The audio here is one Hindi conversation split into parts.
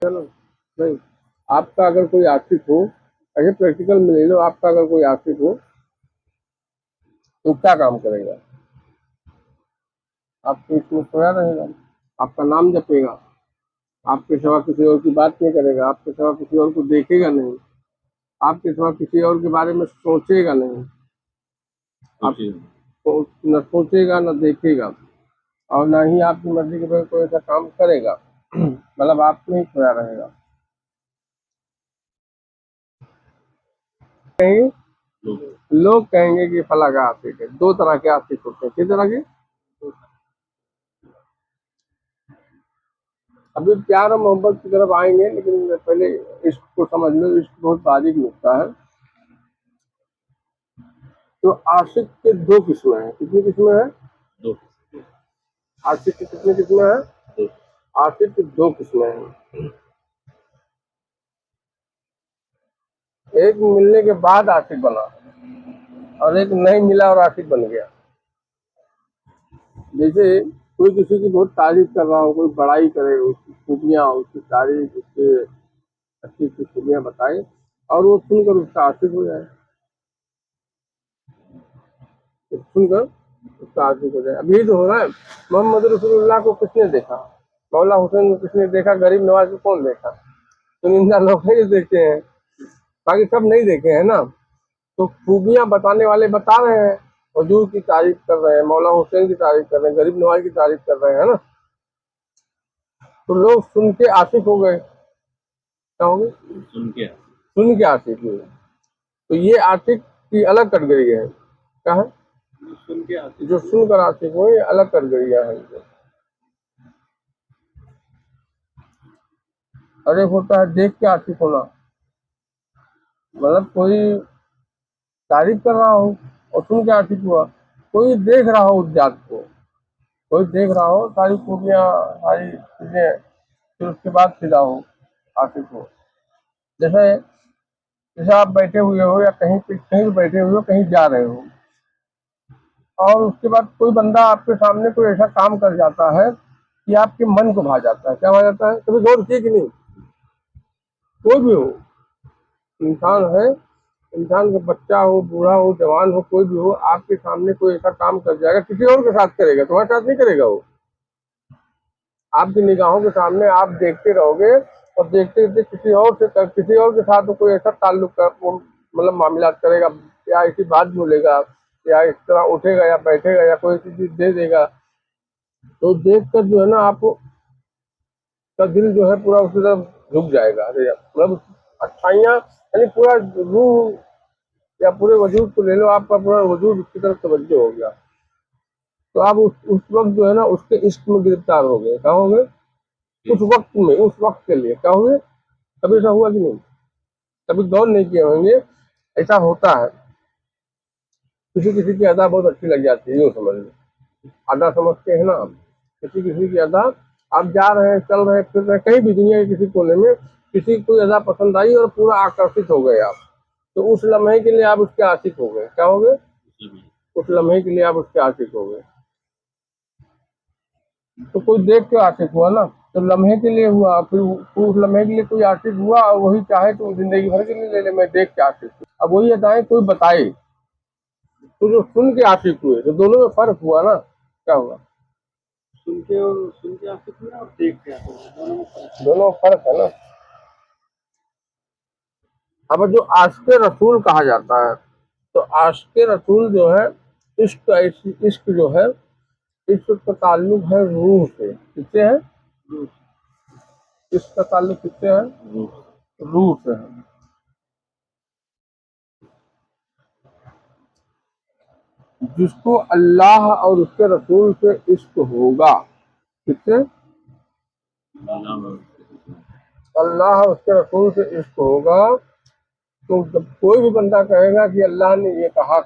है ना? नहीं, आपका अगर कोई आशिक हो, ऐसे प्रैक्टिकल में ले लो, आपका अगर कोई आशिक हो तो क्या काम करेगा? आपके इसमें सोया रहेगा, आपका नाम जपेगा, आपके सिवा किसी और की बात नहीं करेगा, आपके सिवा किसी और को देखेगा नहीं, आपके सिवा किसी और के बारे में सोचेगा नहीं, आप न सोचेगा न देखेगा, और ना ही आपकी मर्जी के बगैर कोई ऐसा काम करेगा। मतलब आप में ही खोया रहेगा। कहीं लोग कहेंगे कि फला का आशिक है। दो तरह के आशिक होते हैं। किस तरह के? अभी प्यार और मोहब्बत की तरफ आएंगे, लेकिन पहले इश्क को समझ लो। इश्क बहुत बारीक नुकता है। तो आशिक के दो किस्में हैं। कितनी किस्में हैं? दो। आशिक की कितनी किस्में हैं? दो। आशिक की दो किस्में हैं। एक मिलने के बाद आशिक बना, और एक नहीं मिला और आशिक बन गया। जैसे कोई किसी की बहुत तारीफ कर रहा हो, कोई बड़ाई करे, उसकी खूबियां, उसकी तारीफ, उसके अच्छी अच्छी खूबियां बताए, और वो सुनकर उसका आशिक हो जाए। तो सुनकर उसका आशिक हो जाए। अभी तो हो रहा है। मोहम्मद रसूलुल्लाह को किसने देखा? मौला हुसैन को किसने देखा? गरीब नवाज को कौन देखा? चुनिंदा लोग ही देखे हैं, बाकी सब नहीं देखे हैं ना। तो खूबियां बताने वाले बता रहे हैं, हुजूर की तारीफ कर रहे हैं, मौला हुसैन की तारीफ कर रहे हैं, गरीब नवाज की तारीफ कर रहे हैं ना। तो लोग सुन के आशिक हो गए। क्या हो गए? सुन के आशिक हुए। तो ये आशिक की अलग कैटेगरी है। क्या है? जो सुनकर आशिक हो, ये अलग कैटेगरिया है। और एक होता है देख के आशिक होना। मतलब कोई तारीफ कर रहा हो और सुन के आशिक हुआ। कोई देख रहा हो उस जात को, कोई देख रहा हो सारी खूबियां, सारी चीजें, फिर उसके बाद फिदा हो, आशिक हो। जैसे जैसे आप बैठे हुए हो, या कहीं पे कहीं बैठे हुए हो, कहीं जा रहे हो, और उसके बाद कोई बंदा आपके सामने कोई ऐसा काम कर जाता है कि आपके मन को भा जाता है। क्या भा जाता है? कभी गौर किए कि नहीं? कोई भी हो, इंसान है, इंसान का बच्चा हो, बूढ़ा हो, जवान हो, कोई भी हो, आपके सामने कोई ऐसा काम कर जाएगा, किसी और के साथ करेगा, तुम्हारे साथ नहीं करेगा वो। आपकी निगाहों के सामने आप देखते रहोगे, और देखते देखते किसी और के साथ कोई ऐसा ताल्लुक का मतलब मामला करेगा, या ऐसी बात बोलेगा, या इस तरह उठेगा या बैठेगा, या कोई चीज दे देगा, तो देख कर जो है ना, आपको का दिल जो है पूरा उसी तरफ झुक जाएगा। अरे यार, मतलब अच्छाइयाँ, यानी पूरा रूह या पूरे वजूद को ले लो, आपका पूरा वजूद उसकी तरफ तवज्जो हो गया। तो आप उस वक्त जो है ना, उसके इश्क में गिरफ्तार हो गए। क्या हो गए? उस वक्त में, उस वक्त के लिए क्या हुए? कभी ऐसा हुआ कि नहीं? कभी गौर नहीं किए होंगे, ऐसा होता है। किसी किसी की अदा बहुत अच्छी लग जाती है, यूँ समझ लो। अदा समझते हैं ना आप? किसी किसी की अदा, आप जा रहे हैं, चल रहे हैं, फिर रहे, कहीं भी दुनिया के किसी कोने में किसी को कोई अदा पसंद आई और पूरा आकर्षित हो गए आप। तो उस लम्हे के लिए आप उसके आशिक हो गए। क्या हो गए? उस लम्हे के लिए आप उसके आशिक हो गए। तो कोई देख के आशिक हुआ ना, तो लम्हे के लिए हुआ, फिर उस लम्हे के लिए कोई आशिक हुआ, और वही चाहे तो जिंदगी भर के लिए ले ले, मैं देख के आशिक हूँ। अब वही अदाएं कोई बताए, तो जो सुन के आशिक हुए, तो दोनों में फर्क हुआ ना। क्या हुआ? सुन के आशिक हुआ और देख के आशिक हुआ, दोनों में फर्क है ना। अब जो आशिक रसूल कहा जाता है, तो आशिक रसूल जो है, इश्क जो है, इश्क का ताल्लुक है रूह से। किससे है? इश्क का ताल्लुक किससे है? रूह से है। जिसको अल्लाह और उसके रसूल से इश्क होगा। किससे? अल्लाह और उसके रसूल से इश्क होगा। तो जब कोई भी बंदा कहेगा कि अल्लाह ने ये कहा,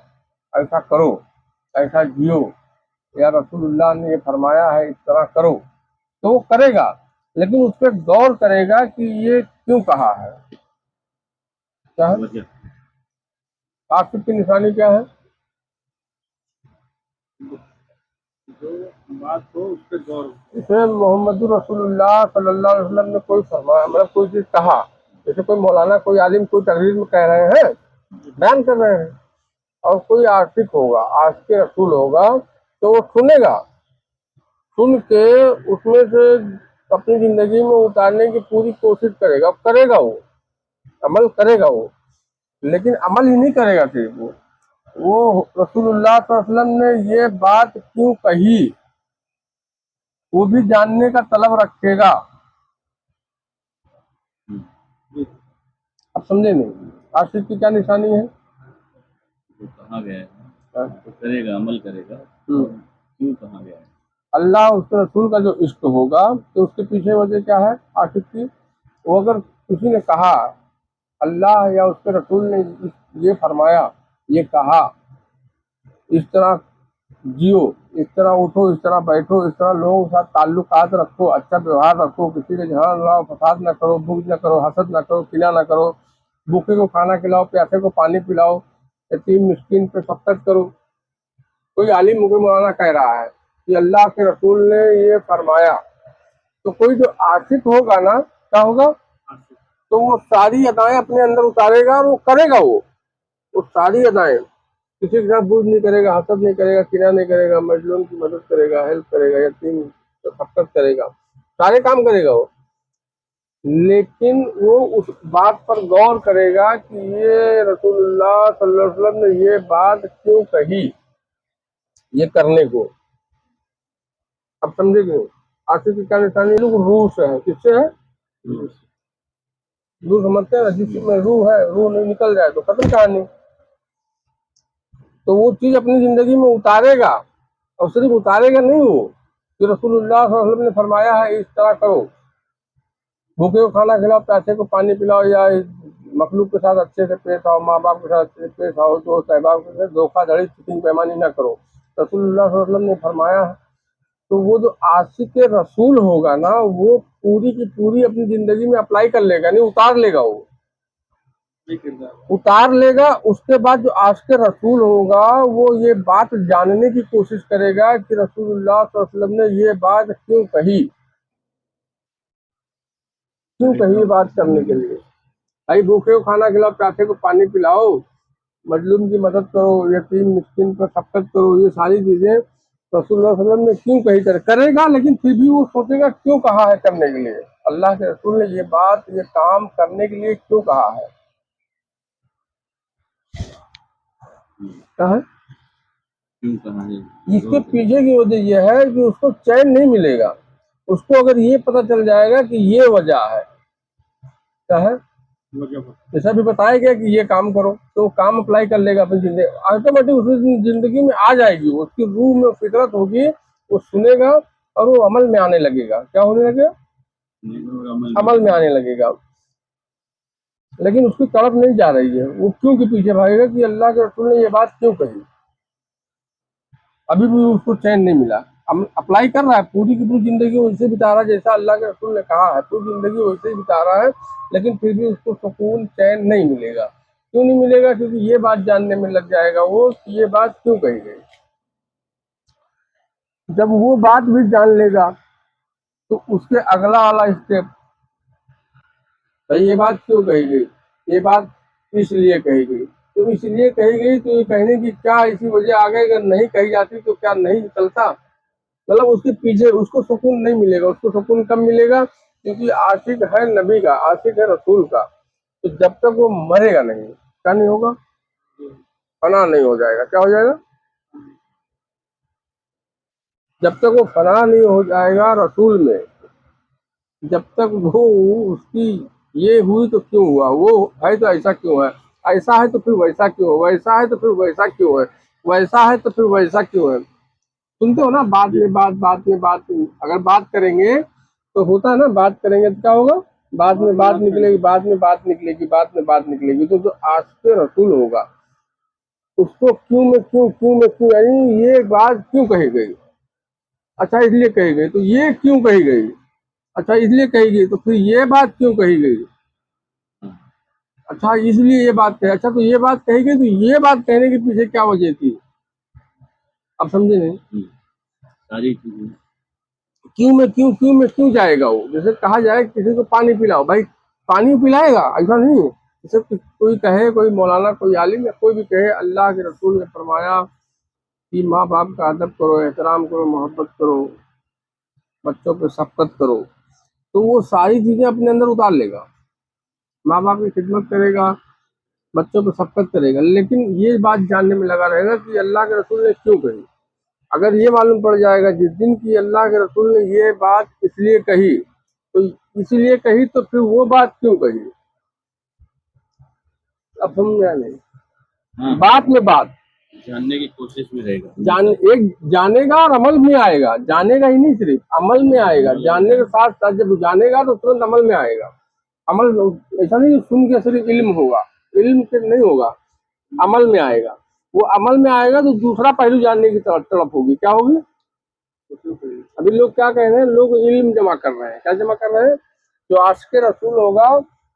ऐसा करो, ऐसा जियो, या रसूलुल्लाह ने ये फरमाया है, इस तरह करो, तो वो करेगा, लेकिन उस पर गौर करेगा कि ये क्यों कहा है। क्या है? आशिक की निशानी क्या है? जो बात हो उस पर गौर। इसमें मोहम्मद रसूलुल्लाह सल्लल्लाहु अलैहि वसल्लम ने कोई फरमाया, मतलब कोई चीज कहा, जैसे कोई मौलाना कोई आलिम कोई तकरीर में कह रहे हैं, बयान कर रहे हैं, और कोई आशिक होगा, आशिक रसूल होगा, तो वो सुनेगा, सुन के उसमें से अपनी जिंदगी में उतारने की पूरी कोशिश करेगा, करेगा वो, अमल करेगा वो, लेकिन अमल ही नहीं करेगा सिर्फ वो रसूलुल्लाह सल्लल्लाहु अलैहि वसल्लम ने ये बात क्यों कही वो भी जानने का तलब रखेगा। अब समझे नहीं आशिक की क्या निशानी है? जो कहा गया है हाँ। तो करेगा, अमल करेगा, क्यों कहा गया है? अल्लाह उसके रसूल का जो इश्क होगा तो उसके पीछे वजह क्या है आशिक की? वो अगर किसी ने कहा, अल्लाह या उसके रसूल ने ये फरमाया, ये कहा, इस तरह जियो, इस तरह उठो, इस तरह बैठो, इस तरह लोगों के साथ ताल्लुकात रखो, अच्छा व्यवहार रखो, किसी के झगड़ा न लाओ, फसाद न करो, भूख न करो, हसद न करो, किना न करो, भूखे को खाना खिलाओ, प्यासे को पानी पिलाओ, यतीम मिस्कीन पे शफकत करो। कोई आलिम मुझे मौलाना कह रहा है कि अल्लाह के रसूल ने ये फरमाया, तो कोई जो आशिक होगा ना, क्या होगा? तो वो सारी अदाएं अपने अंदर उतारेगा और वो करेगा, वो सारी अदाएं, किसी के साथ बुझ नहीं करेगा, हसद नहीं करेगा, किना नहीं करेगा, मजलूम की मदद करेगा, हेल्प करेगा, यतीम शफकत करेगा, सारे काम करेगा वो। लेकिन वो उस बात पर गौर करेगा कि ये रसूलुल्लाह सल्लल्लाहु अलैहि वसल्लम ने ये बात क्यों कही, ये करने को। अब समझे क्यों? आशिक की क्या निशानी? लोग रूह से है, किससे है? रूह समझते हैं, जिसमें रूह है, रूह नहीं निकल जाए तो खत्म कहानी। तो वो चीज अपनी जिंदगी में उतारेगा, और सिर्फ उतारेगा नहीं, वो कि रसूलुल्लाह सल्लल्लाहु अलैहि वसल्लम ने फरमाया है इस तरह करो, भूखे को खाना खिलाओ, प्यासे को पानी पिलाओ, या मखलूक के साथ अच्छे से पेश आओ, माँ बाप के साथ अच्छे से पेश आओ, तो सहबाब के साथ धोखाधड़ी चीटिंग बेईमानी न करो, रसूलुल्लाह सल्लल्लाहु अलैहि वसल्लम ने फरमाया है। तो वो जो आशिक रसूल होगा ना, वो पूरी की पूरी अपनी जिंदगी में अप्लाई कर लेगा, नहीं उतार लेगा, वो उतार लेगा। उसके बाद जो आशिक रसूल होगा वो ये बात जानने की कोशिश करेगा कि रसूलुल्लाह सल्लल्लाहु अलैहि वसल्लम ने ये बात क्यों कही, क्यों कही ये बात करने के लिए। भाई भूखे को खाना खिलाओ, प्यासे को पानी पिलाओ, मजलूम की मदद करो, यतीम मिस्किन पर शफकत करो, ये सारी चीजें रसूलुल्लाह सल्लल्लाहु अलैहि वसल्लम ने क्यों कही, करेगा, लेकिन फिर भी वो सोचेगा क्यों कहा है करने के लिए, अल्लाह के रसूल ने ये बात ये काम करने के लिए क्यों कहा है। क्या है? क्यों कहा है? इसके पीछे की वजह यह है कि उसको चैन नहीं मिलेगा। उसको अगर ये पता चल जाएगा कि ये वजह है, क्या है, जैसा भी बताया गया कि ये काम करो, तो वो काम अप्लाई कर लेगा अपनी जिंदगी, ऑटोमेटिक उसकी जिंदगी में आ जाएगी, उसकी रूह में फितरत होगी, वो सुनेगा और वो अमल में आने लगेगा। क्या होने लगेगा? अमल में आने लगेगा। लेकिन उसकी तड़प नहीं जा रही है, वो क्यों के पीछे भागेगा कि अल्लाह के रसूल ने ये बात क्यों कही। अभी भी उसको चैन नहीं मिला, अप्लाई कर रहा है, पूरी की पूरी जिंदगी वैसे बिता रहा है जैसा अल्लाह के रसूल ने कहा है, पूरी जिंदगी वैसे ही बिता रहा है, लेकिन फिर भी उसको सुकून चैन नहीं मिलेगा। क्यों नहीं मिलेगा? क्योंकि ये बात जानने में लग जाएगा वो कि ये बात क्यों कही गई। जब वो बात भी जान लेगा तो उसके अगला वाला स्टेप, भाई ये बात क्यों कही गई, ये बात इसलिए कही गई, तो इसलिए कही गई, तो ये कहने की क्या इसी वजह आ गई, अगर नहीं कही जाती तो क्या नहीं चलता। मतलब उसके पीछे उसको सुकून नहीं मिलेगा। उसको सुकून कब मिलेगा? क्योंकि आशिक है नबी का, आशिक है रसूल का, तो जब तक वो मरेगा नहीं, क्या नहीं होगा? फना नहीं हो जाएगा। क्या हो जाएगा? जब तक वो फना नहीं हो जाएगा रसूल में, जब तक वो उसकी ये हुई तो क्यों हुआ, वो है तो ऐसा क्यों है, ऐसा है तो फिर वैसा क्यों है, वैसा है तो फिर वैसा क्यों है, वैसा है तो फिर वैसा क्यों है। सुनते हो ना, बात में बात, बात में बात, अगर बात करेंगे तो होता है ना, बात करेंगे तो क्या होगा, बाद में बात निकलेगी, बाद में बात निकलेगी, बाद में बात निकलेगी। तो जो आशिक़ रसूल होगा उसको क्यों में क्यों, क्यों में क्यों, यानी ये बात क्यों कही गई, अच्छा इसलिए कही गई, तो ये क्यों कही गई, अच्छा इसलिए कही गई, तो फिर ये बात क्यों कही गई, अच्छा इसलिए ये बात कही, अच्छा तो ये बात कही गई, तो ये बात कहने के पीछे क्या वजह थी। अब समझे नहीं? सारी चीजें। क्यों में क्यों जाएगा वो? जैसे कहा जाए किसी को पानी पिलाओ, भाई पानी पिलाएगा? ऐसा नहीं। जैसे कोई कहे, कोई मौलाना, कोई आलिम या कोई भी कहे अल्लाह के रसूल ने फरमाया कि माँ बाप का अदब करो, एहतराम करो, मोहब्बत करो, बच्चों पे शफकत करो, तो वो सारी चीजें अपने अंदर उतार लेगा। माँ बाप की खिदमत करेगा, बच्चों पे शफकत करेगा, लेकिन ये बात जानने में लगा रहेगा कि अल्लाह के रसूल ने क्यों कही। अगर ये मालूम पड़ जाएगा जिस दिन की अल्लाह के रसूल ने ये बात इसलिए कही, तो इसलिए कही तो फिर वो बात क्यों कही? अब समझ में आया नहीं? हाँ, बात में बात जानने की कोशिश में रहेगा। एक जानेगा और अमल में आएगा। जानेगा ही नहीं, सिर्फ अमल में आएगा। जानने के साथ साथ जब जानेगा तो तुरंत अमल में आएगा। अमल ऐसा नहीं कि सुन के सिर्फ इल्म होगा, इल्म से नहीं होगा, अमल में आएगा। वो अमल में आएगा तो दूसरा पहलू जानने की तड़प होगी। क्या होगी? अभी लोग क्या कह रहे हैं? लोग इल्म जमा कर रहे हैं। क्या जमा कर रहे हैं? जो आशिक रसूल होगा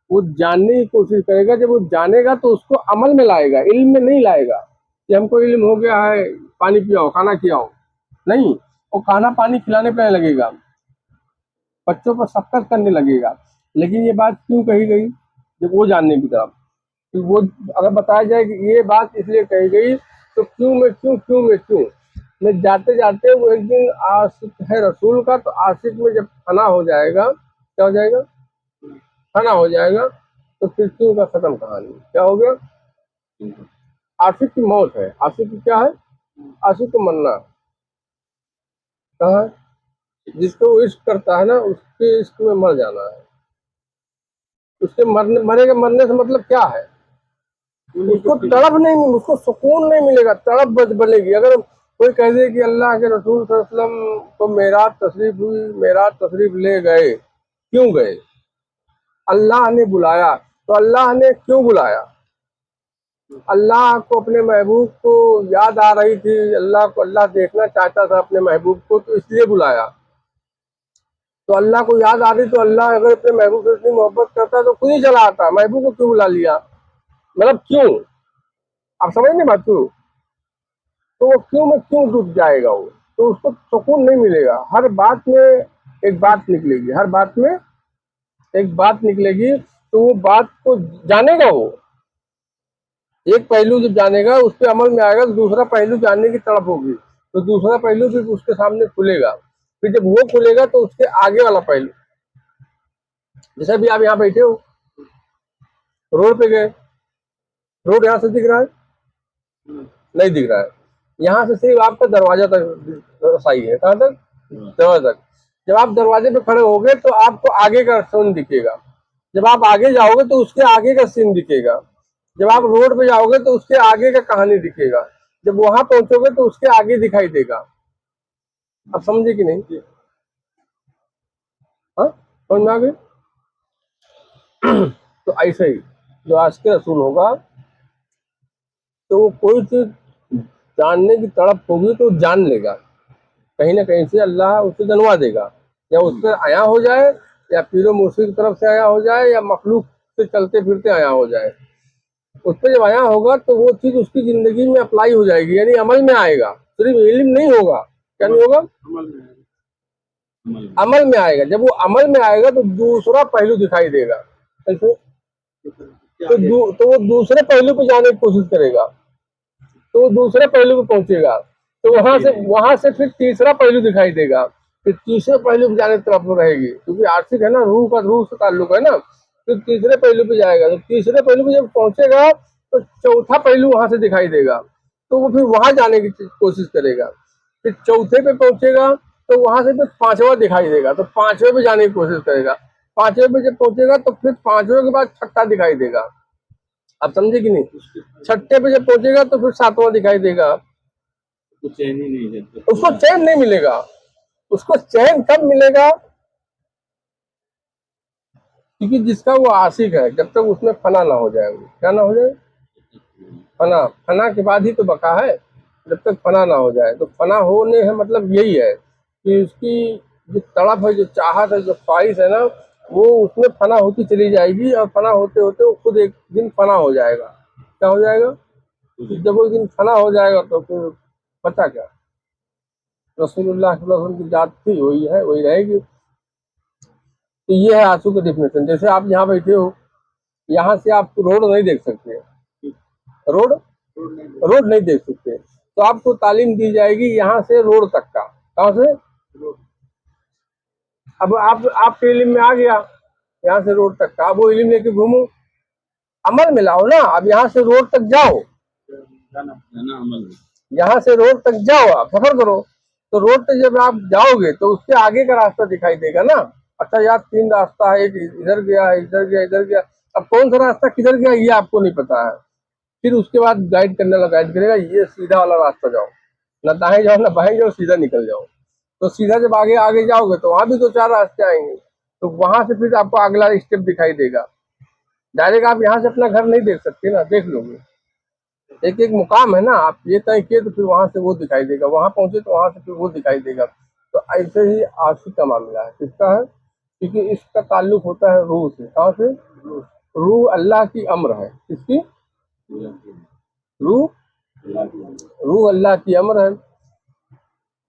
वो जानने की कोशिश करेगा। जब वो जानेगा तो उसको अमल में लाएगा, इल्म में नहीं लाएगा कि हमको इल्म हो गया है, पानी पियाओ, खाना खिलाओ। नहीं, वो खाना पानी खिलाने पर लगेगा, बच्चों पर शफकत करने लगेगा। लेकिन ये बात क्यों कही गई? जब वो जानने की तरफ, तो वो अगर बताया जाए कि ये बात इसलिए कही गई, तो क्यों में जाते जाते वो एक दिन आशिक है रसूल का, तो आशिक में जब फना हो जाएगा, क्या हो जाएगा? फना हो जाएगा, तो फिर क्यों का खत्म कहानी। क्या हो गया? आशिक की मौत है। आशिक की क्या है? आशिक को मरना। कहा है? जिसको वो इश्क करता है ना, उसके इश्क में मर जाना है। उसके मरने से मतलब क्या है? उसको तड़प नहीं, उसको सुकून नहीं मिलेगा, तड़प बनेगी। अगर कोई कह दे कि अल्लाह के रसूल सल्लल्लाहु अलैहि वसल्लम को मेराज तशरीफ हुई, मेराज तशरीफ ले गए, क्यों गए? अल्लाह ने बुलाया। तो अल्लाह ने क्यों बुलाया? अल्लाह को अपने महबूब को याद आ रही थी, अल्लाह को अल्लाह देखना चाहता था अपने महबूब को, तो इसलिए बुलाया। तो अल्लाह को याद आ रही, तो अल्लाह अगर अपने महबूब से इतनी मोहब्बत करता तो खुद ही चला आता। महबूब को क्यों बुला लिया? मतलब क्यों? आप समझ नहीं बात क्यों? तो वो क्यों में क्यों डूब जाएगा वो, तो उसको सुकून नहीं मिलेगा। हर बात में एक बात निकलेगी, हर बात में एक बात निकलेगी, तो वो बात को जानेगा वो। एक पहलू जब जानेगा, उस पर अमल में आएगा, तो दूसरा पहलू जानने की तड़प होगी, तो दूसरा पहलू भी उसके सामने खुलेगा। फिर जब वो खुलेगा तो उसके आगे वाला पहलू, जैसे भी आप यहाँ बैठे हो, रोड पे गए, रोड यहाँ से दिख रहा है? नहीं दिख रहा है। यहाँ से सिर्फ आपका दरवाजा तक सही है। कहाँ तक? दरवाजा तक। जब आप दरवाजे पे खड़े होगे तो आपको आगे का सीन दिखेगा। जब आप आगे जाओगे तो उसके आगे का सीन दिखेगा। जब आप रोड पे जाओगे तो उसके आगे का कहानी दिखेगा। जब वहां पहुंचोगे तो उसके आगे दिखाई देगा। अब समझे कि नहीं? हाँ, समझ में आ गई? तो ऐसे ही जो आज के रसूल होगा, तो वो कोई चीज जानने की तड़प होगी तो जान लेगा। कहीं ना कहीं से अल्लाह उसे जनवा देगा, या उस पर आया हो जाए, या पीरो मुर्शिद की तरफ से आया हो जाए, या मखलूक से चलते फिरते आया हो जाए। उस पर जब आया होगा तो वो चीज उसकी जिंदगी में अप्लाई हो जाएगी, यानी अमल में आएगा। सिर्फ इल्म नहीं होगा। क्या नहीं होगा? अमल में आएगा। जब वो अमल में आएगा तो दूसरा पहलू दिखाई देगा। कैसे? तो वो दूसरे पहलू पे जाने की कोशिश करेगा, तो वो दूसरे पहलू पे पहुंचेगा, तो वहां से फिर तीसरा पहलू दिखाई देगा। फिर तीसरे पहलू पे जाने की तरफ रहेगी, क्योंकि आशिक है ना, रूह से ताल्लुक है ना। फिर तीसरे पहलू पे जाएगा, तो तीसरे पहलू पे जब पहुंचेगा तो चौथा पहलू वहां से दिखाई देगा, तो वो फिर वहां जाने की कोशिश करेगा। फिर चौथे पे पहुंचेगा तो वहां से फिर पांचवा दिखाई देगा, तो पांचवे पे जाने की कोशिश करेगा। पांचवे पे जब पहुंचेगा तो फिर पांचवे के बाद छठा दिखाई देगा। आप समझे कि नहीं? छठे पे जब पहुंचेगा तो फिर सातवां दिखाई देगा। तो चैन ही नहीं रहता। उसको चैन नहीं मिलेगा। उसको चैन कब मिलेगा? क्योंकि जिसका वो आशिक है, जब तक उसमें फना ना हो जाए, क्या ना हो जाए? फना। फना के बाद ही तो बका है। जब तक फना ना हो जाए, तो फना होने है मतलब यही है कि उसकी जो तड़प है, जो चाहत है, जो ख्वाहिश है ना, वो उसमें फना होती चली जाएगी, और फना होते होते वो खुद एक दिन फना हो जाएगा। क्या हो जाएगा? जब वो एक दिन फना हो जाएगा तो फिर बचा क्या? रसूलुल्लाह सल्लल्लाहु अलैहि वसल्लम की जात थी, वही है, वही रहेगी। तो ये है आंसू का डेफिनेशन। जैसे आप यहाँ बैठे हो, यहाँ से आप रोड नहीं देख सकते, रोड रोड नहीं देख सकते, तो आपको तालीम दी जाएगी यहाँ से रोड तक का। कहाँ से? अब आपके इल्म में आ गया यहाँ से रोड तक का, अब वो इल्म लेके घूमो, अमल में लाओ ना। अब यहाँ से रोड तक जाओ, जाना अमल में। यहाँ से रोड तक जाओ, आप सफर करो, तो रोड तक जब आप जाओगे तो उससे आगे का रास्ता दिखाई देगा ना। अच्छा यार 3 रास्ता है, एक इधर गया है, इधर गया, इधर गया, अब कौन सा रास्ता किधर गया ये आपको नहीं पता है। फिर उसके बाद गाइड करने वाला गाइड करेगा, ये सीधा वाला रास्ता जाओ, ना दाएं जाओ ना बाएं जाओ, सीधा निकल जाओ। तो सीधा जब आगे आगे जाओगे तो वहां भी 2-4 रास्ते आएंगे, तो वहां से फिर आपको अगला स्टेप दिखाई देगा। डायरेक्ट आप यहाँ से अपना घर नहीं देख सकते ना, देख लोगे, एक एक मुकाम है ना, आप ये तय किए तो फिर वहां से वो दिखाई देगा, वहां पहुंचे तो वहां से फिर वो दिखाई देगा। तो ऐसे ही आशिक का मामला है। किसका है? क्योंकि इसका ताल्लुक होता है रूह से। कहाँ से? रूह अल्लाह की अम्र है। किसकी? रूह रूह अल्लाह की अम्र है।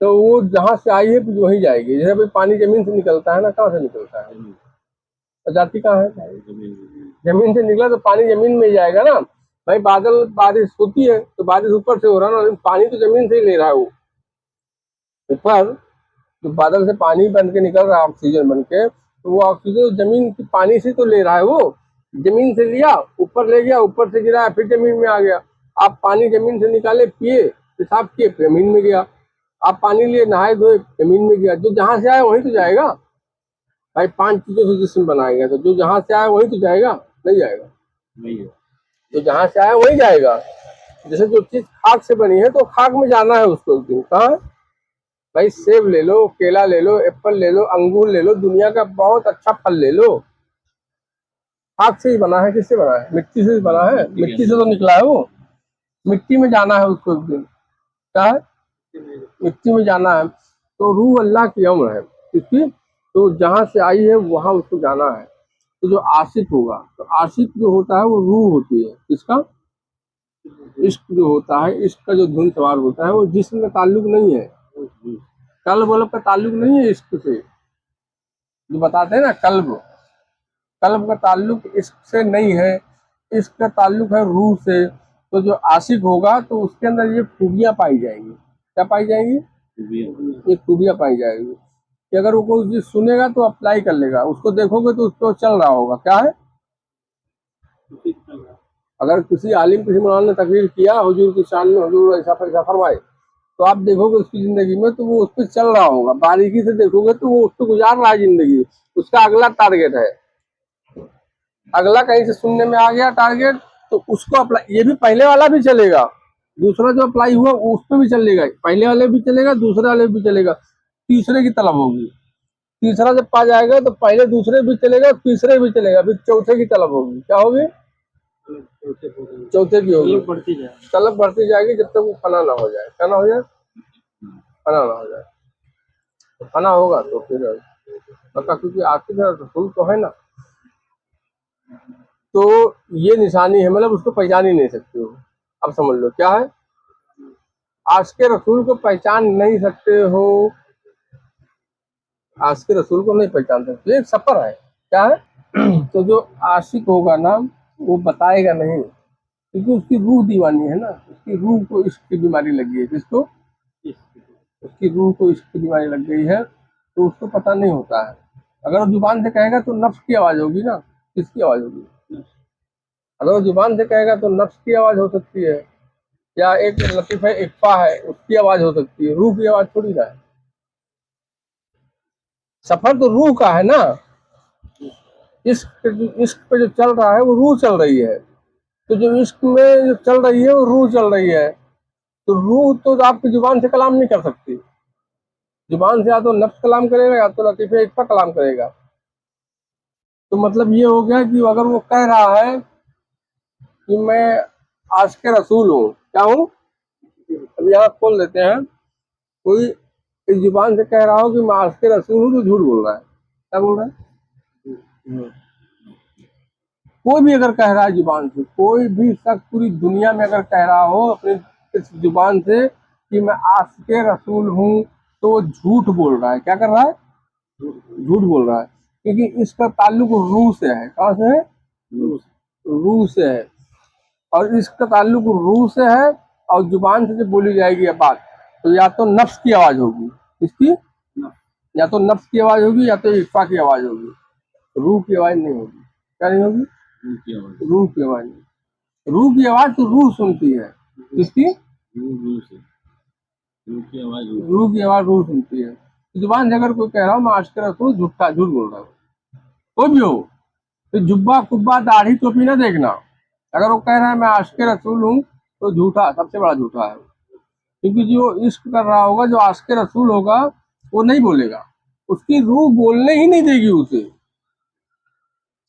तो वो जहाँ से आई है फिर वहीं जाएगी। जैसे भाई पानी जमीन से निकलता है ना, कहाँ से निकलता है? और जाती कहाँ है? जमीन से निकला तो पानी जमीन में ही जाएगा ना। भाई बादल, बारिश होती है तो बारिश ऊपर से हो रहा है ना, लेकिन पानी तो जमीन से ही ले रहा है। वो ऊपर जो बादल से पानी बन के निकल रहा है ऑक्सीजन बन के, तो वो ऑक्सीजन जमीन की पानी से तो ले रहा है। वो जमीन से लिया, ऊपर ले गया, ऊपर से गिराया, फिर जमीन में आ गया। आप पानी जमीन से निकाले, पिए, पेशाब किए, जमीन में गया। आप पानी लिए, नहाए धोए, जमीन में गया। जो जहां से आया वहीं तो जाएगा। भाई 5 चीजों से जिस्म बनाएगा, तो जो जहां से आया वहीं तो जाएगा, नहीं जाएगा? नहीं है। तो जहां से आया वहीं जाएगा। जैसे जो चीज खाक से बनी है तो खाक में जाना है उसको एक दिन। कहाँ? भाई सेब ले लो, केला ले लो, एप्पल ले लो, अंगूर ले लो, दुनिया का बहुत अच्छा फल ले लो, खाक से ही बना है। किससे बना है? मिट्टी से ही बना है। मिट्टी से तो निकला है वो, मिट्टी में जाना है उसको एक दिन। क्या है? मिट्टी में जाना है। तो रूह अल्लाह की अम्र है किसकी? तो जहां से आई है वहां उसको जाना है। तो जो आशिक होगा, तो आशिक जो होता है वो रूह होती है। किसका? इश्क जो होता है, इश्क का जो धुन सवार होता है, वो जिस्म का ताल्लुक नहीं है, कल्ब वल्ब का ताल्लुक नहीं है इश्क से। जो बताते हैं ना कल्ब, कल्ब का ताल्लुक इश्क से नहीं है, इश्क का ताल्लुक है रूह से। तो जो आशिक होगा तो उसके अंदर ये खूबियां पाई जाएंगी। क्या पाई जाएंगी? ये खूबियां पाई जाएंगी कि अगर वो कोई चीज सुनेगा तो अप्लाई कर लेगा, उसको देखोगे तो उसको चल रहा होगा। क्या है? अगर किसी आलिम, किसी मौलाना ने तकरीर किया हुजूर की शान में, हुजूर ऐसा फरमाए, तो आप देखोगे उसकी जिंदगी में तो वो उस पर चल रहा होगा। बारीकी से देखोगे तो वो उस पर गुजार रहा है जिंदगी, उसका अगला टारगेट है। अगला कहीं से सुनने में आ गया टारगेट, तो उसको अप्लाई, ये भी पहले वाला भी चलेगा, दूसरा जो अप्लाई हुआ उस पर भी चलेगा, पहले वाले भी चलेगा, दूसरे वाले भी चलेगा, तीसरे की तलब होगी। तीसरा जब पा जाएगा तो पहले दूसरे भी चलेगा, तीसरे भी चलेगा, फिर चौथे की तलब होगी। क्या होगी? चौथे की होगी। तलब बढ़ती जाएगी जब तक वो फना ना हो जाए। क्या ना हो जाए? फना ना हो जाए। तो फना होगा तो फिर पता, क्योंकि आखिर रसूल तो है ना, तो ये निशानी है, मतलब उसको पहचान ही नहीं सकते हो। अब समझ लो क्या है, आज के रसूल को पहचान नहीं सकते हो, आज के रसूल को नहीं पहचान सकते। एक सफर है। क्या है? तो जो आशिक होगा ना, वो बताएगा नहीं, क्योंकि उसकी रूह दीवानी है ना, उसकी रूह को इश्क की बीमारी लगी है। किसको? उसकी रूह को इश्क की बीमारी लग गई है, तो उसको पता नहीं होता है। अगर वो जुबान से कहेगा तो नफ्स की आवाज होगी ना। किसकी आवाज होगी? अगर वो जुबान से कहेगा तो नफ्स की आवाज हो सकती है, या एक लतीफा इक्फा है उसकी आवाज हो सकती है, रूह की आवाज थोड़ी ना है। सफर तो रूह का है ना, इश्क पे जो चल रहा है वो रूह चल रही है। तो जो इश्क में जो चल रही है वो रूह चल रही है। तो रूह तो आपकी जुबान से कलाम नहीं कर सकती। जुबान से या तो नफ्स कलाम करेगा या तो लतीफे इक्फा कलाम करेगा। तो मतलब ये हो गया कि अगर वो कह रहा है कि मैं आशिक रसूल हूँ, क्या हूँ? अब यहाँ खोल देते हैं, कोई इस जुबान से कह रहा हो कि मैं आशिक रसूल हूँ, तो झूठ बोल रहा है। क्या बोल रहा है? कोई भी अगर कह रहा है जुबान से, कोई भी शख्स पूरी दुनिया में अगर कह रहा हो अपनी इस जुबान से कि मैं आशिक रसूल हूँ, तो वो झूठ बोल रहा है। क्या कर रहा है? झूठ बोल रहा है, क्योंकि इसका ताल्लुक रूह से है। कहाँ से है? रूह से है। और इसका ताल्लुक रूह से है, और जुबान से जब बोली जाएगी ये बात, तो या तो नफ्स की आवाज होगी, किसकी? या तो नफ्स की आवाज होगी, या तो इर्फा की आवाज होगी। रूह की आवाज नहीं होगी। क्या नहीं होगी? उनकी आवाज रूह की आवाज नहीं। रूह की आवाज तो रूह सुनती है। किसकी? रूह से उनकी आवाज रूह की आवाज रूह सुनती है। जुबान से अगर कोई कह रहा हूँ मैं आशिक रसूल, झूठ बोल रहा हूँ, कोई भी हो, तो जुब्बा कुब्बा दाढ़ी टोपी ना देखना। अगर वो कह रहा है मैं आशिक रसूल हूँ, तो झूठा, सबसे बड़ा झूठा है। क्योंकि जो इश्क कर रहा होगा, जो आशिक रसूल होगा, वो नहीं बोलेगा। उसकी रूह बोलने ही नहीं देगी उसे।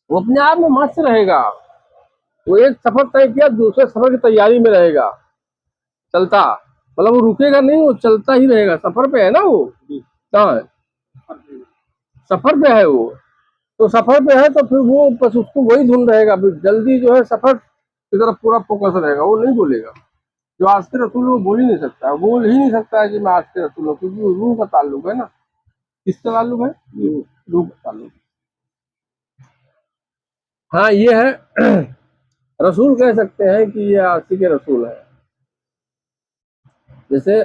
वो अपने आप में मस्त रहेगा। वो एक सफर तय किया, दूसरे सफर की तैयारी में रहेगा, चलता, मतलब वो रुकेगा नहीं, वो चलता ही रहेगा। सफर पे है ना वो। कहाँ है? सफर पे है वो। तो सफर पे है तो फिर वो बस उसको वही धुन रहेगा। फिर जल्दी जो है सफर की तरफ पूरा फोकस रहेगा, वो नहीं बोलेगा। जो आशिक रसूल वो बोल ही नहीं सकता है, बोल ही नहीं सकता है कि मैं आशिक रसूल हूँ, क्योंकि वो रूह का ताल्लुक है ना। किसका ताल्लुक है? रूह का ताल्लुक। हाँ ये है रसूल कह सकते हैं कि ये आशिक रसूल है। जैसे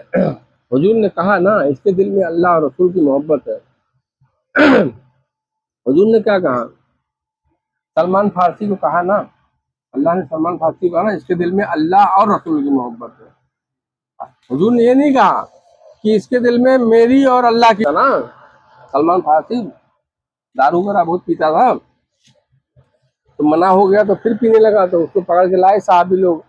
हुजूर ने कहा ना, इसके दिल में अल्लाह और रसूल की मोहब्बत है। हुजूर ने क्या कहा? सलमान फारसी को कहा ना, अल्लाह ने सलमान फारसी को कहा ना, इसके दिल में अल्लाह और रसूल की मोहब्बत है। हुजूर ने ये नहीं कहा कि इसके दिल में मेरी और अल्लाह की। ना सलमान फारसी दारू वगैरह बहुत पीता था, तो मना हो गया, तो फिर पीने लगा, तो उसको पकड़ के लाए साहबी लोग।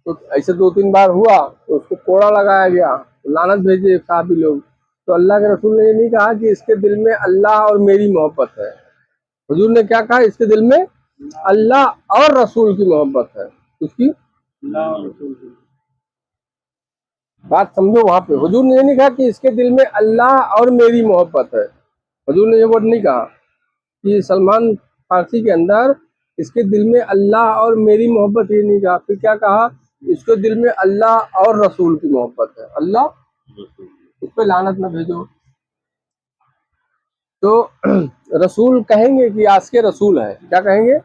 तो ऐसे 2-3 बार हुआ, तो उसको कोड़ा लगाया गया, लानत भेजे साहबी लोग। तो अल्लाह के रसूल ने ये नहीं कहा कि इसके दिल में अल्लाह और मेरी मोहब्बत है। हुजूर ने क्या कहा? इसके दिल में अल्लाह और रसूल की मोहब्बत है। उसकी बात समझो वहां पे। हुजूर ने ये नहीं कहा कि इसके दिल में अल्लाह और मेरी मोहब्बत है। हुजूर ने ये वर्ड नहीं कहा कि सलमान फारसी के अंदर इसके दिल में अल्लाह और मेरी मोहब्बत, ये नहीं कहा। फिर क्या कहा? इसके दिल में अल्लाह और रसूल की मोहब्बत है। अल्लाह, उस पर लानत न भेजो। तो रसूल कहेंगे कि आशिक रसूल है। क्या कहेंगे?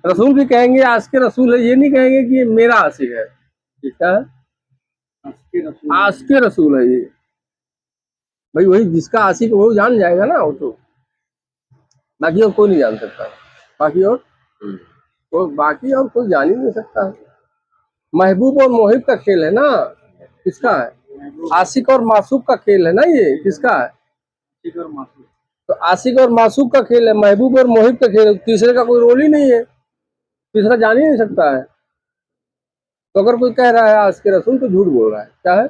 रसूल भी कहेंगे आशिक रसूल है, ये नहीं कहेंगे कि ये मेरा आशिक है। क्या है? आशिक रसूल है ये। भाई वही जिसका आशिक वो जान जाएगा ना, वो तो, बाकी और कोई नहीं जान सकता। बाकी और बाकी और कोई जान ही नहीं सकता है। महबूब और मोहिब का खेल है ना। किसका है? आशिक और मासूक का खेल है ना। ये किसका है? तो आशिक और मासूक का खेल है, महबूब और मोहिब का खेल है। तीसरे का कोई रोल ही नहीं है, तीसरा जान ही नहीं सकता है। तो अगर कोई कह रहा है आशिक रसूल, तो झूठ बोल रहा है। क्या है?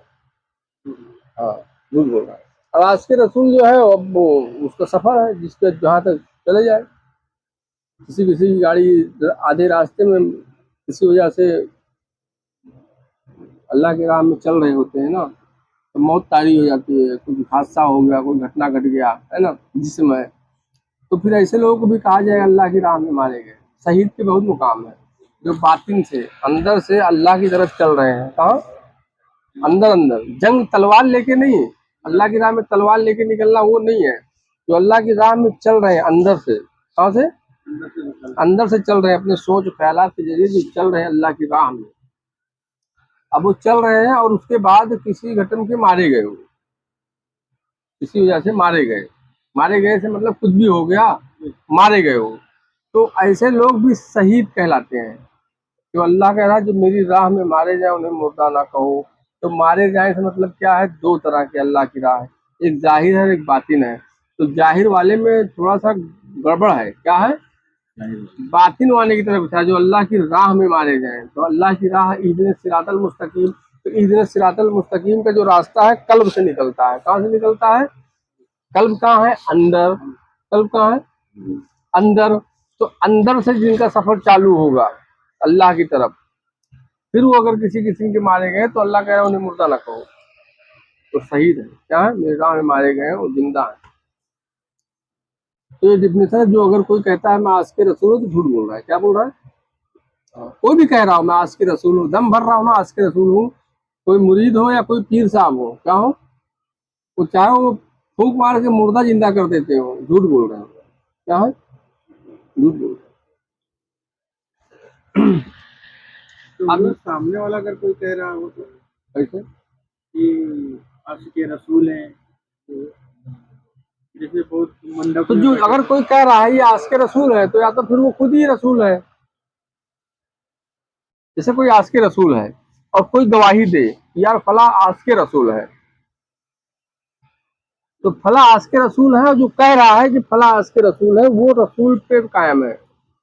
हाँ, झूठ बोल रहा है। अब आशिक रसूल जो है, अब वो उसका सफर है, जिसके जहाँ तक चले जाए। किसी किसी की गाड़ी आधे रास्ते में किसी वजह से अल्लाह के राह में चल रहे होते हैं ना, तो मौत तारी हो जाती है, कुछ हादसा हो गया, कोई घटना घट गया है ना जिसम है, तो फिर ऐसे लोगों को भी कहा जाएगा अल्लाह की राह में मारे गए। शहीद के बहुत मुकाम है, जो बातिन से, अंदर से अल्लाह की तरफ चल रहे हैं। कहाँ? अंदर अंदर। जंग तलवार लेके नहीं, अल्लाह की राह में तलवार लेके निकलना वो नहीं है। जो अल्लाह की राह में चल रहे हैं अंदर से। कहाँ से? अंदर से चल रहे हैं, अपने सोच ख्यालात के जरिए जो चल रहे हैं अल्लाह की राह में। अब वो चल रहे हैं और उसके बाद किसी घटना के मारे गए, वो किसी वजह से मारे गए। मारे गए से मतलब कुछ भी हो गया, मारे गए वो। तो ऐसे लोग भी शहीद कहलाते हैं। जो अल्लाह कह रहा है जो मेरी राह में मारे जाए उन्हें मुर्दा ना कहो। तो मारे जाए से मतलब क्या है? दो तरह के अल्लाह की राह है, एक जाहिर है, एक बातिन है। तो जाहिर वाले में थोड़ा सा गड़बड़ है। क्या है? बातिन वाले की तरफ था, जो अल्लाह की राह में मारे जाए। तो अल्लाह की राह इहदिन सिरातल मुस्तकीम। तो इहदिन सिरातल मुस्तकीम का जो रास्ता है कल्ब से निकलता है। कहाँ से निकलता है? कल्ब कहाँ है? अंदर। कल्ब कहाँ है? अंदर। तो अंदर से जिनका सफर चालू होगा अल्लाह की तरफ, फिर वो अगर किसी किस्म के मारे गए, तो अल्लाह कह रहा है उन्हें मुर्दा ना कहो, तो शहीद है। क्या है? मेरे राह में मारे गए हैं, वो जिंदा है। तो ये डिफिनेशन है। जो अगर कोई कहता है मैं आशिक रसूल हूँ, तो झूठ बोल रहा है। क्या बोल रहा है? कोई भी कह रहा हो मैं आशिक रसूल हूँ, दम भर रहा हूँ ना आशिक रसूल हूँ, कोई मुरीद हो या कोई पीर साहब हो, क्या हो, वो चाहे वो फूंक मार के मुर्दा जिंदा कर देते हो, झूठ बोल रहे हो। क्या है? झूठ बोल रहे तो वो सामने वाला अगर कोई कह रहा हो तो हो। कैसे? कि आशिक रसूल हैं, तो जैसे बहुत मंडप तो में जो बैठे अगर कोई कह रहा है ये आस्के रसूल है, तो या तो फिर वो खुद ही रसूल है। जैसे कोई आस्के रसूल है और कोई गवाही दे यार फला आस्के रसूल है, तो फला आस्के रसूल है, और जो कह रहा है कि फला आस्के रसूल है वो रसूल पे कायम है,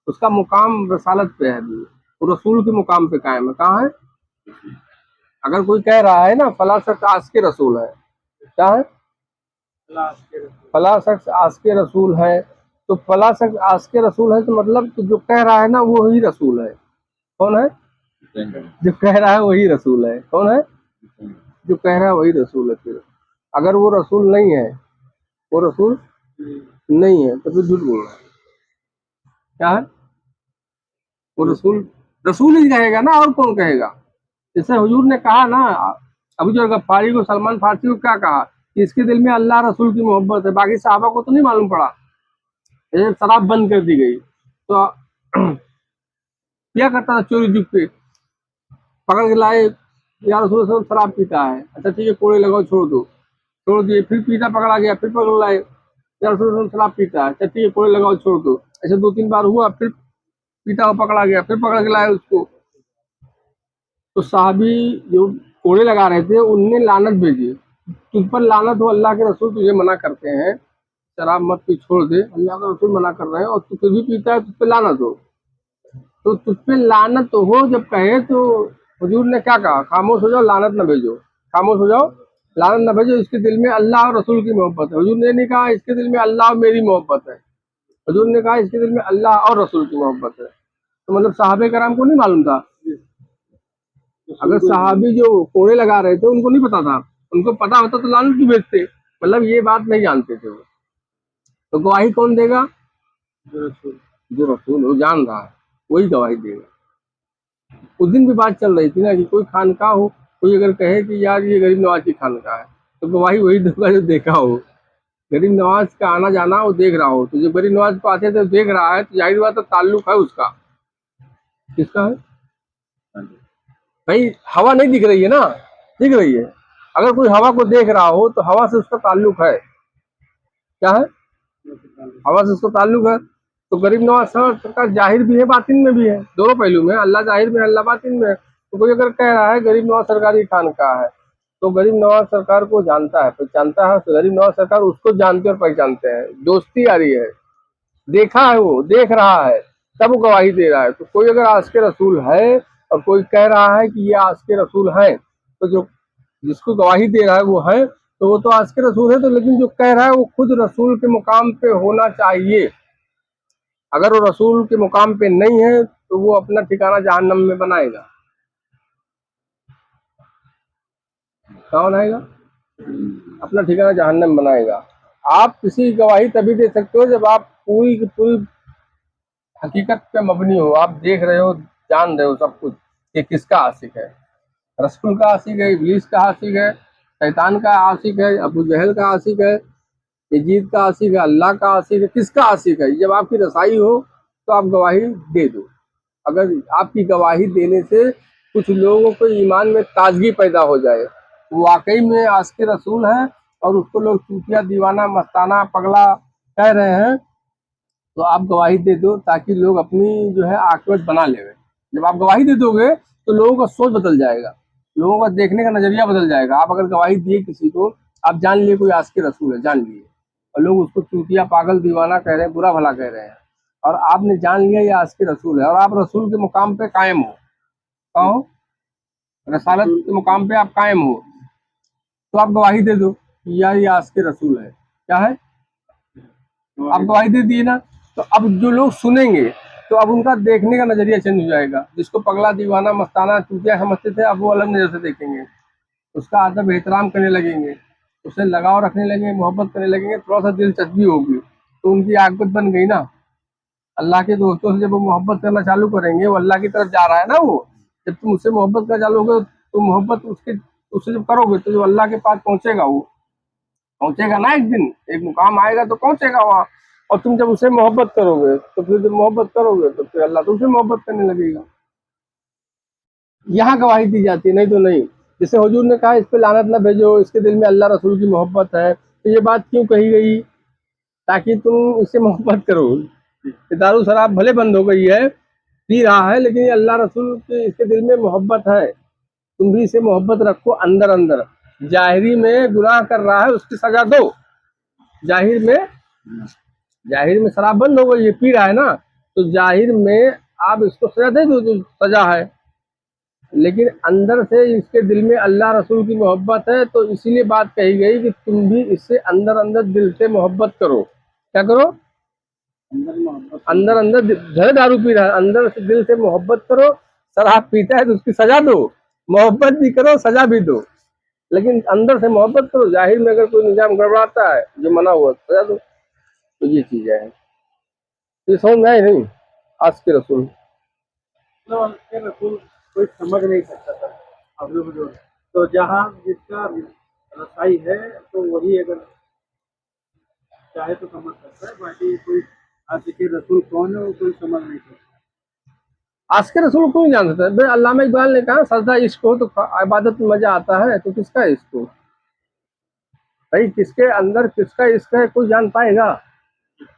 उसका मुकाम रसालत पे है अभी, वो रसूल के मुकाम पे कायम है। कहाँ है? अगर कोई कह रहा है ना फला शख्स आस्के रसूल है, क्या है? अल्लाह के रसूल। फला शख्स आस्के रसूल है, तो फला शख्स आस्के रसूल है तो मतलब कि जो कह रहा है ना वो ही रसूल है। कौन है? जो कह रहा है वही रसूल है। कौन है? जो कह रहा है वही रसूल है। फिर अगर वो रसूल नहीं है, वो रसूल नहीं है, तो फिर झूठ बोल रहा है। क्या है? वो रसूल रसूल ही कहेगा ना, और कौन कहेगा? जैसे हुजूर ने कहा ना, अबू जर गफ्फारी को, सलमान फारसी को क्या कहा कि इसके दिल में अल्लाह रसूल की मोहब्बत है, बाकी साहबा को तो नहीं मालूम पड़ा। ये शराब बंद कर दी गई तो क्या करता था? चोरी चुप पे पकड़ के लाए, यार रसूल सल्लल्लाहु अलैहि वसल्लम शराब पीता है, अच्छा ठीक है कोड़े लगाओ, छोड़ दो, छोड़ दिए। फिर पीता पकड़ा गया, फिर पकड़ लाए, यार रसूल सल्लल्लाहु अलैहि वसल्लम शराब पीता है, अच्छा ठीक है कोड़े लगाओ, छोड़ दो। ऐसे 2-3 बार हुआ, फिर पीता हुआ पकड़ा गया, फिर पकड़ के लाए उसको। तो साहबी जो कोड़े लगा रहे थे उनने लानत भेजी, तुझ पर लानत हो, अल्लाह के रसूल तुझे मना करते हैं, शराब मत पी, छोड़ दे, अल्लाह का रसूल मना कर रहे हैं और तू फिर भी पीता है, तुझ पे लानत हो। तो तुझ पे लानत तो हो जब कहे तो हुजूर ने क्या कहा? खामोश हो जाओ, लानत न भेजो। खामोश हो जाओ, लानत न भेजो, इसके दिल में अल्लाह और रसूल की मोहब्बत है। हुजूर ने नहीं कहा इसके दिल में अल्लाह और मेरी मोहब्बत है, हुजूर ने कहा इसके दिल में अल्लाह और रसूल की मोहब्बत है। तो मतलब साहबे कराम को नहीं मालूम था? अगर साहबी जो कोड़े लगा रहे थे उनको नहीं पता था, उनको पता होता तो लानत क्यों भेजते? मतलब ये बात नहीं जानते थे वो। तो गवाही कौन देगा? जो रसूल। जो रसूल वो जान रहा है वही गवाही देगा। उस दिन भी बात चल रही थी ना कि कोई खानका हो, कोई अगर कहे कि यार ये गरीब नवाज की खानका है, तो गवाही वही देगा जो देखा हो। गरीब नवाज का आना जाना वो देख रहा हो, तो जो गरीब नवाज को आते थे देख रहा है, तो जाहिर बात है ताल्लुक है उसका। किसका है भाई? हवा नहीं दिख रही है ना, दिख रही है। अगर कोई हवा को देख रहा हो तो हवा से उसका ताल्लुक है। क्या है? हवा से उसका ताल्लुक है। तो गरीब नवाज सरकार जाहिर भी है, बातिन में भी है, दोनों पहलू में। अल्लाह जाहिर में, अल्लाह बातिन में है। तो कोई अगर कह रहा है गरीब नवाज सरकार की खानका है, तो गरीब नवाज सरकार को जानता है, पहचानता है, तो गरीब नवाज सरकार उसको जानते और पहचानते हैं, दोस्ती आ रही है, देखा है, वो देख रहा है, तब वो गवाही दे रहा है। तो कोई अगर आस्के रसूल है और कोई कह रहा है कि ये आस्के रसूल है, तो जो जिसको गवाही दे रहा है वो है, तो वो तो आस्के रसूल है। तो लेकिन जो कह रहा है वो खुद रसूल के मुकाम पे होना चाहिए। अगर वो रसूल के मुकाम पे नहीं है तो वो अपना ठिकाना जहन्नम में बनाएगा। क्या बनाएगा? अपना ठिकाना जहन्नम बनाएगा। आप किसी की गवाही तभी दे सकते हो जब आप पूरी की पूरी हकीकत पे मबनी हो, आप देख रहे हो, जान रहे हो सब कुछ कि किसका आशिक है। रसूल का आशिक है, इब्लीस का आशिक है, शैतान का आशिक है, अबू जहल का आशिक है, यजीद का आशिक है, अल्लाह का आशिक है, किसका आशिक है? जब आपकी रसाई हो तो आप गवाही दे दो। अगर आपकी गवाही देने से कुछ लोगों को ईमान में ताजगी पैदा हो जाए, वो वाकई में आशिक रसूल है और उसको लोग चूतिया, दीवाना, मस्ताना, पगला कह रहे हैं, तो आप गवाही दे दो ताकि लोग अपनी जो है आकबत बना ले। जब आप गवाही दे दोगे तो लोगों का सोच बदल जाएगा, लोगों का देखने का नजरिया बदल जाएगा। आप अगर गवाही दिए किसी को, आप जान लिए कोई आशिक रसूल है, जान लिए, और लोग उसको चूतिया, पागल, दीवाना कह रहे हैं, बुरा भला कह रहे हैं, और आपने जान लिया ये आशिक रसूल है, और आप रसूल के मुकाम पे कायम हो, कहो रसालत के मुकाम पे आप कायम हो, तो आप गवाही दे दो कि यार ये आशिक रसूल है। क्या है? आप गवाही दे दिए ना, तो अब जो लोग सुनेंगे तो अब उनका देखने का नजरिया चेंज हो जाएगा। जिसको पगला, दीवाना, मस्ताना, चूतिया समझते थे, अब वो अलग नजर से देखेंगे, उसका अदब एहतराम करने लगेंगे, उससे लगाव रखने लगेंगे, मोहब्बत करने लगेंगे, थोड़ा सा दिलचस्पी होगी, तो उनकी आकबत बन गई ना। अल्लाह के दोस्तों से जब वो मोहब्बत करना चालू करेंगे, वो अल्लाह की तरफ जा रहा है ना, वो जब तुम उससे मोहब्बत करना चालू करोगे तो मोहब्बत उसके उससे जब करोगे तो जो अल्लाह के पास पहुंचेगा वो, पहुंचेगा ना एक दिन, एक मुकाम आएगा तो पहुंचेगा वहां। और तुम जब उसे मोहब्बत करोगे तो फिर जब मोहब्बत करोगे तो फिर अल्लाह तुमसे मोहब्बत करने लगेगा। यहाँ गवाही दी जाती है, नहीं तो नहीं। जैसे हुजूर ने कहा इस पे लानत न भेजो, इसके दिल में अल्लाह रसूल की मोहब्बत है, तो ये बात क्यों कही गई? ताकि तुम इससे मोहब्बत करो। ये दारू शराब भले बंद हो गई है, पी रहा है, लेकिन ये अल्लाह रसूल के इसके दिल में मोहब्बत है, तुम भी इसे मोहब्बत रखो अंदर अंदर। जाहिरी में गुनाह कर रहा है उसकी सजा दो, जाहिर में शराब बंद हो गई, ये पी रहा है ना, तो जाहिर में आप इसको सजा दे दो जो सजा है, लेकिन अंदर से इसके दिल में अल्लाह रसूल की मोहब्बत है, तो इसीलिए बात कही गई कि तुम भी इससे अंदर अंदर दिल से मोहब्बत करो। क्या करो? अंदर मोहब्बत अंदर अंदर भले दारू पी रहा है, अंदर से दिल से मोहब्बत करो। शराब पीता है तो उसकी सजा दो, मोहब्बत भी करो, सजा भी दो, लेकिन अंदर से मोहब्बत करो। जाहिर में अगर कोई निजाम गड़बड़ाता है जो मना हुआ सजा दो। तो ये चीजें हैं, ये समझ में आई नहीं? आज के रसूल तो के रसूल कोई समझ नहीं सकता था अभी बुजुर्ग। तो जहाँ जिसका रसाई है तो वही अगर चाहे तो समझ सकता है, बाकी कोई आज के रसूल कौन है वो कोई समझ नहीं सकता। आज के रसूल को नहीं जान सकता। भाई अल्लामा इकबाल ने कहा सजदा इश्क हो तो इबादत में मजा आता है, तो किसका इश्क हो भाई? किसके अंदर किसका इश्क है कोई जान पाएगा?